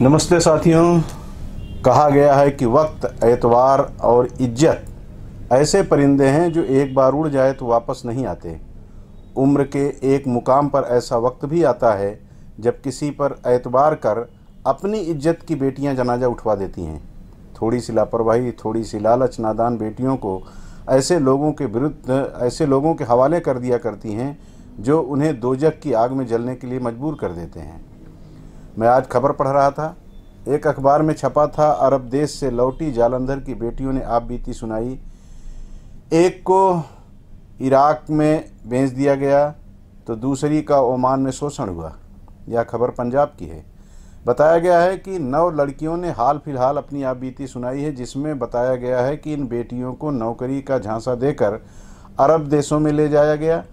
नमस्ते साथियों। कहा गया है कि वक्त, एतवार और इज्जत ऐसे परिंदे हैं जो एक बार उड़ जाए तो वापस नहीं आते। उम्र के एक मुकाम पर ऐसा वक्त भी आता है जब किसी पर एतबार कर अपनी इज्जत की बेटियां जनाजा उठवा देती हैं। थोड़ी सी लापरवाही, थोड़ी सी लालच नादान बेटियों को ऐसे लोगों के विरुद्ध, ऐसे लोगों के हवाले कर दिया करती हैं जो उन्हें दोजख की आग में जलने के लिए मजबूर कर देते हैं। मैं आज खबर पढ़ रहा था, एक अखबार में छपा था, अरब देश से लौटी जालंधर की बेटियों ने आप बीती सुनाई। एक को इराक में भेज दिया गया तो दूसरी का ओमान में शोषण हुआ। यह खबर पंजाब की है। बताया गया है कि 9 लड़कियों ने हाल फिलहाल अपनी आप बीती सुनाई है, जिसमें बताया गया है कि इन बेटियों को नौकरी का झांसा देकर अरब देशों में ले जाया गया।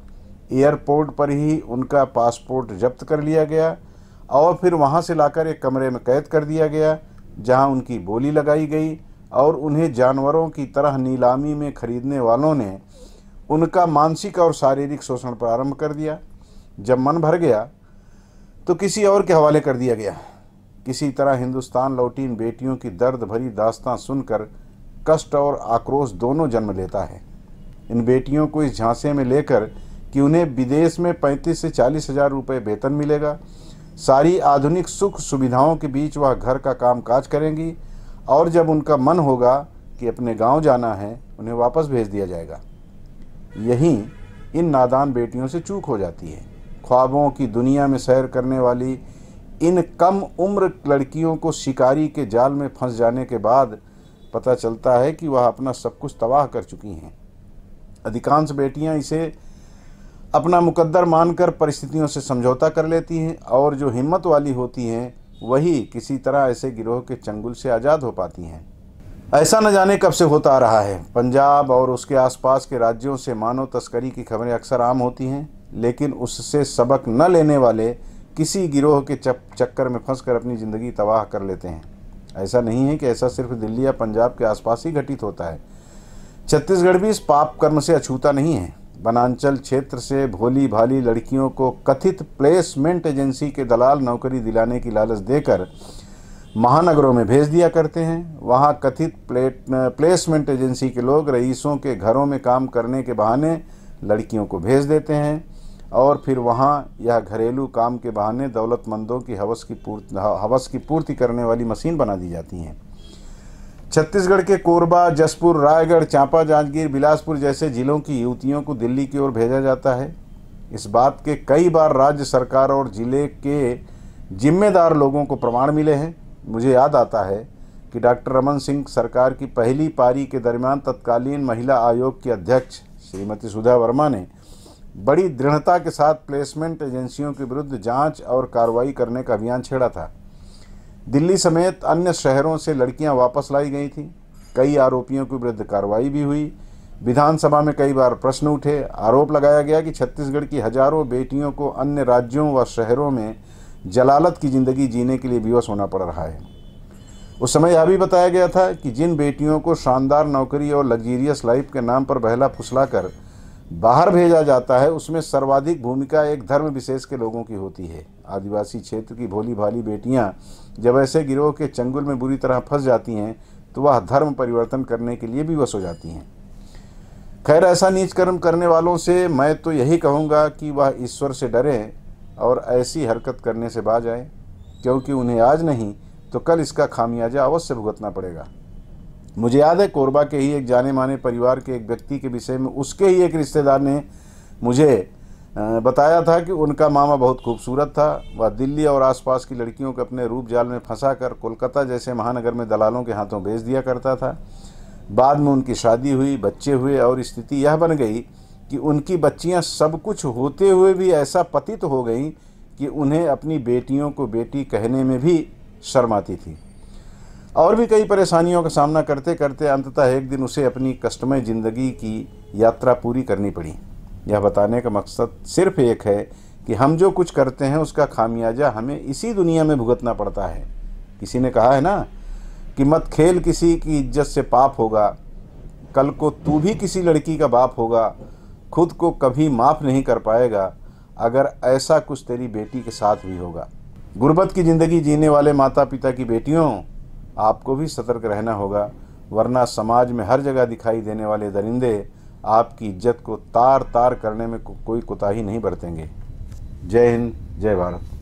एयरपोर्ट पर ही उनका पासपोर्ट जब्त कर लिया गया और फिर वहां से लाकर एक कमरे में कैद कर दिया गया, जहां उनकी बोली लगाई गई और उन्हें जानवरों की तरह नीलामी में खरीदने वालों ने उनका मानसिक और शारीरिक शोषण प्रारंभ कर दिया। जब मन भर गया तो किसी और के हवाले कर दिया गया। किसी तरह हिंदुस्तान लौटी इन बेटियों की दर्द भरी दास्तां सुनकर कष्ट और आक्रोश दोनों जन्म लेता है। इन बेटियों को इस झांसे में लेकर कि उन्हें विदेश में 35 से 40 हज़ार रुपये वेतन मिलेगा, सारी आधुनिक सुख सुविधाओं के बीच वह घर का काम काज करेंगी और जब उनका मन होगा कि अपने गांव जाना है, उन्हें वापस भेज दिया जाएगा। यहीं इन नादान बेटियों से चूक हो जाती है। ख्वाबों की दुनिया में सैर करने वाली इन कम उम्र लड़कियों को शिकारी के जाल में फंस जाने के बाद पता चलता है कि वह अपना सब कुछ तबाह कर चुकी हैं। अधिकांश बेटियां इसे अपना मुकद्दर मानकर परिस्थितियों से समझौता कर लेती हैं और जो हिम्मत वाली होती हैं वही किसी तरह ऐसे गिरोह के चंगुल से आज़ाद हो पाती हैं। ऐसा न जाने कब से होता आ रहा है। पंजाब और उसके आसपास के राज्यों से मानव तस्करी की खबरें अक्सर आम होती हैं, लेकिन उससे सबक न लेने वाले किसी गिरोह के चक्कर में फंसकर अपनी ज़िंदगी तबाह कर लेते हैं। ऐसा नहीं है कि ऐसा सिर्फ दिल्ली या पंजाब के आसपास ही घटित होता है। छत्तीसगढ़ भी इस पाप कर्म से अछूता नहीं है। वनांचल क्षेत्र से भोली भाली लड़कियों को कथित प्लेसमेंट एजेंसी के दलाल नौकरी दिलाने की लालच देकर महानगरों में भेज दिया करते हैं। वहां कथित प्लेसमेंट एजेंसी के लोग रईसों के घरों में काम करने के बहाने लड़कियों को भेज देते हैं और फिर वहां यह घरेलू काम के बहाने दौलतमंदों की हवस की पूर्ति करने वाली मशीन बना दी जाती हैं। छत्तीसगढ़ के कोरबा, जसपुर, रायगढ़, चांपा, जांजगीर, बिलासपुर जैसे जिलों की युवतियों को दिल्ली की ओर भेजा जाता है। इस बात के कई बार राज्य सरकार और जिले के जिम्मेदार लोगों को प्रमाण मिले हैं। मुझे याद आता है कि डॉक्टर रमन सिंह सरकार की पहली पारी के दरमियान तत्कालीन महिला आयोग की अध्यक्ष श्रीमती सुधा वर्मा ने बड़ी दृढ़ता के साथ प्लेसमेंट एजेंसियों के विरुद्ध जांच और कार्रवाई करने का अभियान छेड़ा था। दिल्ली समेत अन्य शहरों से लड़कियां वापस लाई गई थीं। कई आरोपियों के विरुद्ध कार्रवाई भी हुई। विधानसभा में कई बार प्रश्न उठे। आरोप लगाया गया कि छत्तीसगढ़ की हजारों बेटियों को अन्य राज्यों व शहरों में जलालत की ज़िंदगी जीने के लिए विवश होना पड़ रहा है। उस समय यह भी बताया गया था कि जिन बेटियों को शानदार नौकरी और लग्जीरियस लाइफ के नाम पर बहला फुसलाकर बाहर भेजा जाता है, उसमें सर्वाधिक भूमिका एक धर्म विशेष के लोगों की होती है। आदिवासी क्षेत्र की भोली भाली बेटियां जब ऐसे गिरोह के चंगुल में बुरी तरह फंस जाती हैं तो वह धर्म परिवर्तन करने के लिए भी वश हो जाती हैं। खैर, ऐसा नीच कर्म करने वालों से मैं तो यही कहूँगा कि वह ईश्वर से डरें और ऐसी हरकत करने से बाज आए, क्योंकि उन्हें आज नहीं तो कल इसका खामियाजा अवश्य भुगतना पड़ेगा। मुझे याद है, कोरबा के ही एक जाने माने परिवार के एक व्यक्ति के विषय में उसके ही एक रिश्तेदार ने मुझे बताया था कि उनका मामा बहुत खूबसूरत था। वह दिल्ली और आसपास की लड़कियों को अपने रूप जाल में फंसाकर कोलकाता जैसे महानगर में दलालों के हाथों भेज दिया करता था। बाद में उनकी शादी हुई, बच्चे हुए और स्थिति यह बन गई कि उनकी बच्चियां सब कुछ होते हुए भी ऐसा पतित हो गईं कि उन्हें अपनी बेटियों को बेटी कहने में भी शर्म आती थी। और भी कई परेशानियों का सामना करते करते अंततः एक दिन उसे अपनी कष्टमय ज़िंदगी की यात्रा पूरी करनी पड़ी। यह बताने का मकसद सिर्फ एक है कि हम जो कुछ करते हैं उसका खामियाजा हमें इसी दुनिया में भुगतना पड़ता है। किसी ने कहा है ना कि मत खेल किसी की इज्जत से पाप होगा। कल को तू भी किसी लड़की का बाप होगा, खुद को कभी माफ़ नहीं कर पाएगा अगर ऐसा कुछ तेरी बेटी के साथ भी होगा। गुर्बत की ज़िंदगी जीने वाले माता पिता की बेटियों, आपको भी सतर्क रहना होगा, वरना समाज में हर जगह दिखाई देने वाले दरिंदे आपकी इज्जत को तार तार करने में कोई कोताही नहीं बरतेंगे। जय हिंद, जय भारत।